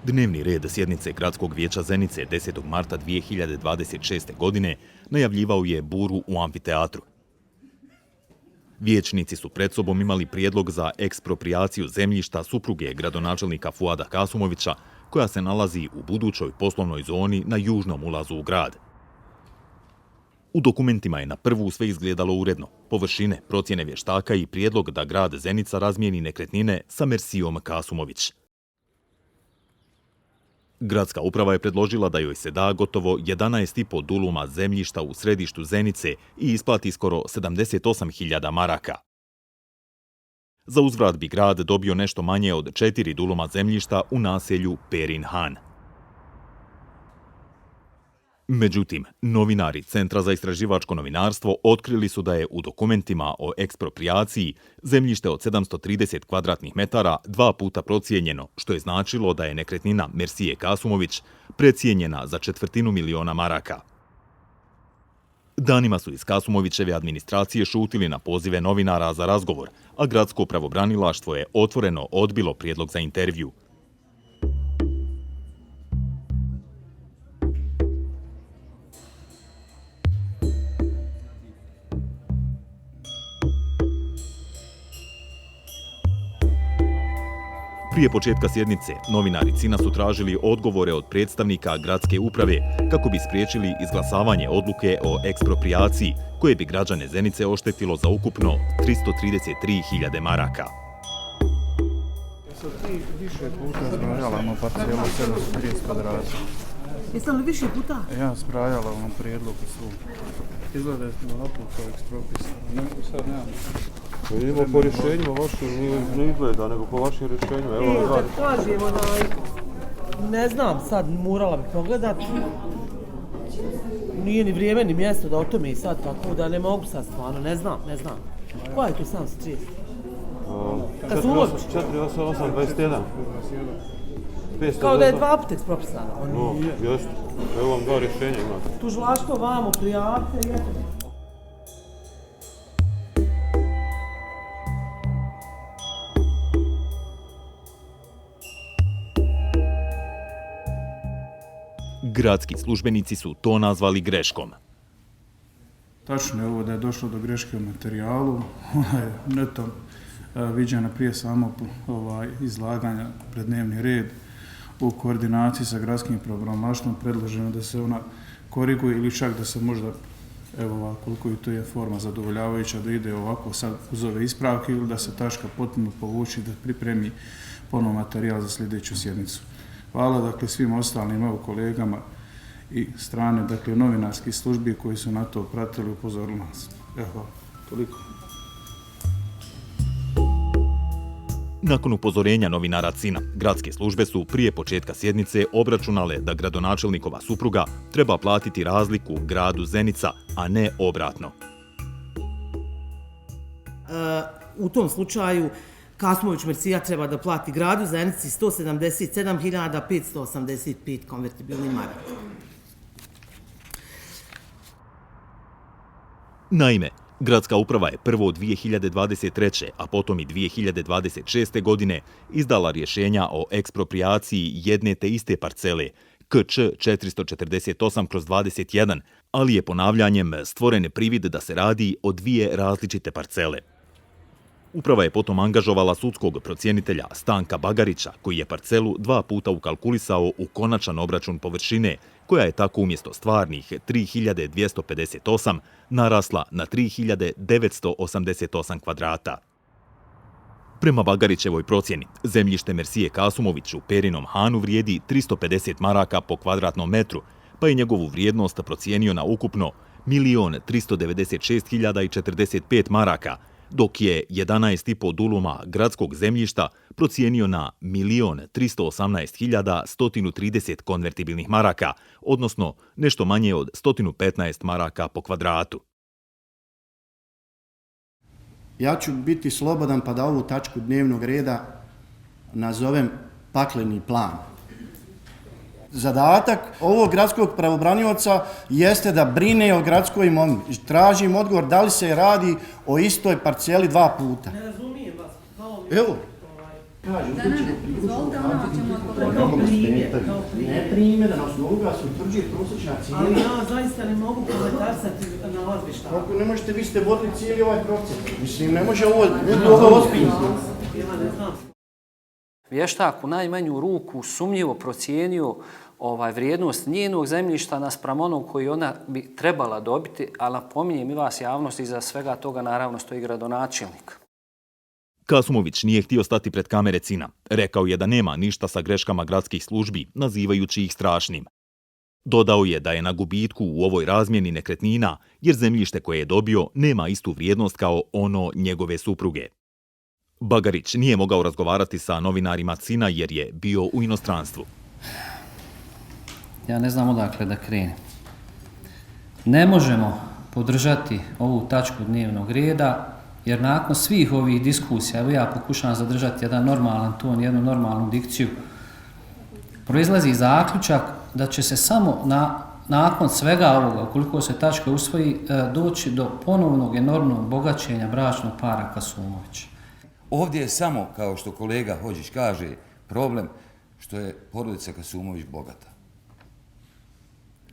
Dnevni red sjednice Gradskog vijeća Zenice 10. marta 2026. godine najavljivao je buru u amfiteatru. Vijećnici su pred sobom imali prijedlog za eksproprijaciju zemljišta supruge gradonačelnika Fuada Kasumovića, koja se nalazi u budućoj poslovnoj zoni na južnom ulazu u grad. U dokumentima je na prvu sve izgledalo uredno. Površine, procjene vještaka i prijedlog da grad Zenica razmijeni nekretnine sa Mersijom Kasumović. Gradska uprava je predložila da joj se da gotovo 11,5 duluma zemljišta u središtu Zenice i isplati skoro 78.000 maraka. Za uzvrat bi grad dobio nešto manje od 4 duluma zemljišta u naselju Perin Han. Međutim, novinari Centra za istraživačko novinarstvo otkrili su da je u dokumentima o eksproprijaciji zemljište od 730 kvadratnih metara 2 puta procijenjeno, što je značilo da je nekretnina Mersije Kasumović precijenjena za 250.000 maraka. Danima su iz Kasumovićeve administracije šutili na pozive novinara za razgovor, a gradsko pravobranilaštvo je otvoreno odbilo prijedlog za intervju. Prije početka sjednice, novinari CINA su tražili odgovore od predstavnika gradske uprave kako bi spriječili izglasavanje odluke o eksproprijaciji, koje bi građane Zenice oštetilo za ukupno 333.000 maraka. Sad ti više puta zbrajala ono parcijelu 730 kvadrata. Jesam li više puta? Ja zbrajala ono prijedlogu svu. Izgleda je ovako kao ekspropisano. Sad nemam. Vidimo po rješenjima vašim ne izgleda, nego po vašim rješenjima. Evo, kad kažem, ne znam, sad morala bih pogledat. Nije ni vrijeme, ni mjesto da o tome i sad, tako da ne mogu sad stvarno, ne znam. Koja je to 730? Kad su uloži? 4821. Kao da je 2 puta ekspropisano. No, jeste. Evo vam 2 rješenja imate. Tužilaštvo vamo, prijavite i eto. Gradski službenici su to nazvali greškom. Tačno je ovo da je došlo do greške u materijalu. Ona je neto viđena prije samog izlaganja pred dnevni red. U koordinaciji sa gradskim pravobranilaštvom predloženo da se ona koriguje ili čak da se možda, evo ovako, koliko i to je forma zadovoljavajuća, da ide ovako sad uz ove ispravke ili da se tačka potpuno povuči da pripremi ponovno materijal za sljedeću sjednicu. Hvala dakle svim ostalim evo kolegama i strane dakle novinarskih službi koji su na to pratili i upozorili nas. Evo, toliko. Nakon upozorenja novinara CINA, gradske službe su prije početka sjednice obračunale da gradonačelnikova supruga treba platiti razliku gradu Zenica, a ne obratno. U tom slučaju Kasumović Mersija treba da plati gradu Zenici 177.585 konvertibilnih maraka. Naime, gradska uprava je prvo 2023. a potom i 2026. godine izdala rješenja o eksproprijaciji jedne te iste parcele, KČ 448/21, ali je ponavljanjem stvoren privid da se radi o 2 različite parcele. Uprava je potom angažovala sudskog procjenitelja Stanka Bagarića, koji je parcelu 2 puta ukalkulisao u konačan obračun površine, koja je tako umjesto stvarnih 3.258 narasla na 3.988 kvadrata. Prema Bagarićevoj procjeni, zemljište Mersije Kasumović u Perinom Hanu vrijedi 350 maraka po kvadratnom metru, pa je njegovu vrijednost procijenio na ukupno 1.396.045 maraka, dok je 11,5 duluma gradskog zemljišta procijenio na 1.318.130 konvertibilnih maraka, odnosno nešto manje od 115 maraka po kvadratu. Ja ću biti slobodan pa da ovu tačku dnevnog reda nazovem pakleni plan. Zadatak ovog gradskog pravobranioca jeste da brine o gradskoj imovini. Tražim odgovor da li se radi o istoj parceli 2 puta. Ne razumijem vas. Evo, Kažem, Izvolite, ono ćemo odgovoriti. ne primjer, na osnovu ga se utvrđuje prosječna cijena. Ali ja zaista ne mogu komentarsati na vas šta. Kako ne možete, vi ste vodili cijeli ovaj proces. Mislim, ne može ovo ozbiljno. Ja ne znam. Vještak u najmanju ruku sumnjivo procijenio vrijednost njenog zemljišta naspram onog koji ona bi trebala dobiti, ali napominjem i vas javnost, iza svega toga naravno stoji gradonačelnik. Kasumović nije htio stati pred kamere Cina. Rekao je da nema ništa sa greškama gradskih službi, nazivajući ih strašnim. Dodao je da je na gubitku u ovoj razmjeni nekretnina, jer zemljište koje je dobio nema istu vrijednost kao ono njegove supruge. Bagarić nije mogao razgovarati sa novinarima Cina jer je bio u inostranstvu. Ja ne znam odakle da krenem. Ne možemo podržati ovu tačku dnevnog reda, jer nakon svih ovih diskusija, evo ja pokušavam zadržati jedan normalan ton, jednu normalnu dikciju, proizlazi zaključak da će se samo nakon svega ovoga, ukoliko se tačka usvoji, doći do ponovnog enormnog bogaćenja bračnog para Kasumović. Ovdje je samo, kao što kolega Hodžić kaže, problem što je porodica Kasumović bogata.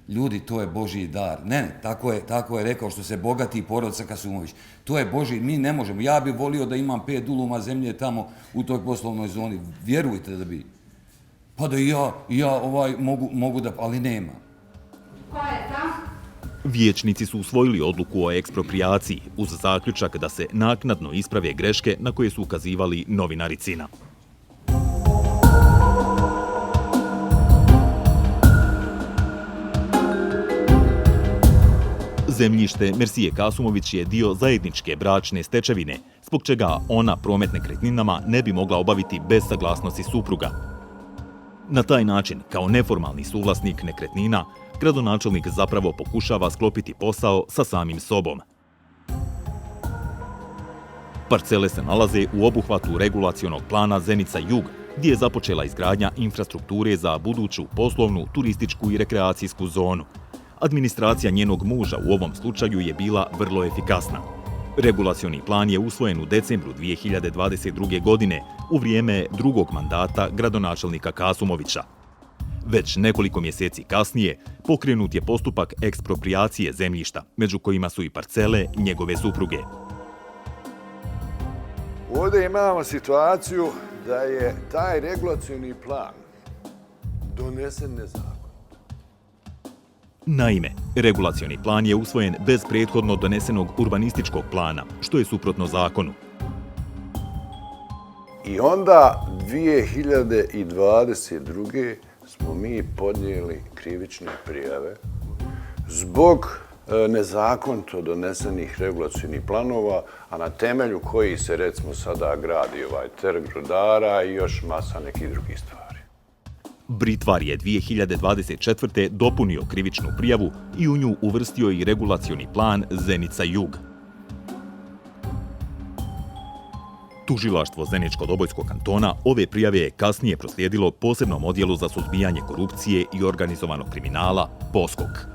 Ljudi, to je Božji dar. Ne, tako je rekao što se bogati porodica Kasumović. To je Božji, mi ne možemo. Ja bih volio da imam 5 duluma zemlje tamo u toj poslovnoj zoni. Vjerujte da bi. Pa da i ja mogu da, ali nema. Vijećnici su usvojili odluku o eksproprijaciji uz zaključak da se naknadno isprave greške na koje su ukazivali novinari Cina. Zemljište Mersije Kasumović je dio zajedničke bračne stečevine, zbog čega ona promet nekretninama ne bi mogla obaviti bez saglasnosti supruga. Na taj način, kao neformalni suvlasnik nekretnina, gradonačelnik zapravo pokušava sklopiti posao sa samim sobom. Parcele se nalaze u obuhvatu regulacionog plana Zenica-Jug, gdje je započela izgradnja infrastrukture za buduću poslovnu, turističku i rekreacijsku zonu. Administracija njenog muža u ovom slučaju je bila vrlo efikasna. Regulacioni plan je usvojen u decembru 2022. godine u vrijeme drugog mandata gradonačelnika Kasumovića. Već nekoliko mjeseci kasnije pokrenut je postupak eksproprijacije zemljišta, među kojima su i parcele njegove supruge. Ovdje imamo situaciju da je taj regulacioni plan donesen nezakonito. Naime, regulacioni plan je usvojen bez prethodno donesenog urbanističkog plana, što je suprotno zakonu. I onda 2022. smo mi podnijeli krivične prijave zbog nezakonito donesenih regulacionih planova, a na temelju koji se recimo sada gradi ovaj trg Rudara i još masa nekih drugih stvari. Britvar je 2024. dopunio krivičnu prijavu i u nju uvrstio i regulacioni plan Zenica-Jug. Tužilaštvo Zeničko-Dobojskog kantona ove prijave je kasnije proslijedilo posebnom odjelu za suzbijanje korupcije i organizovanog kriminala, POSKOK.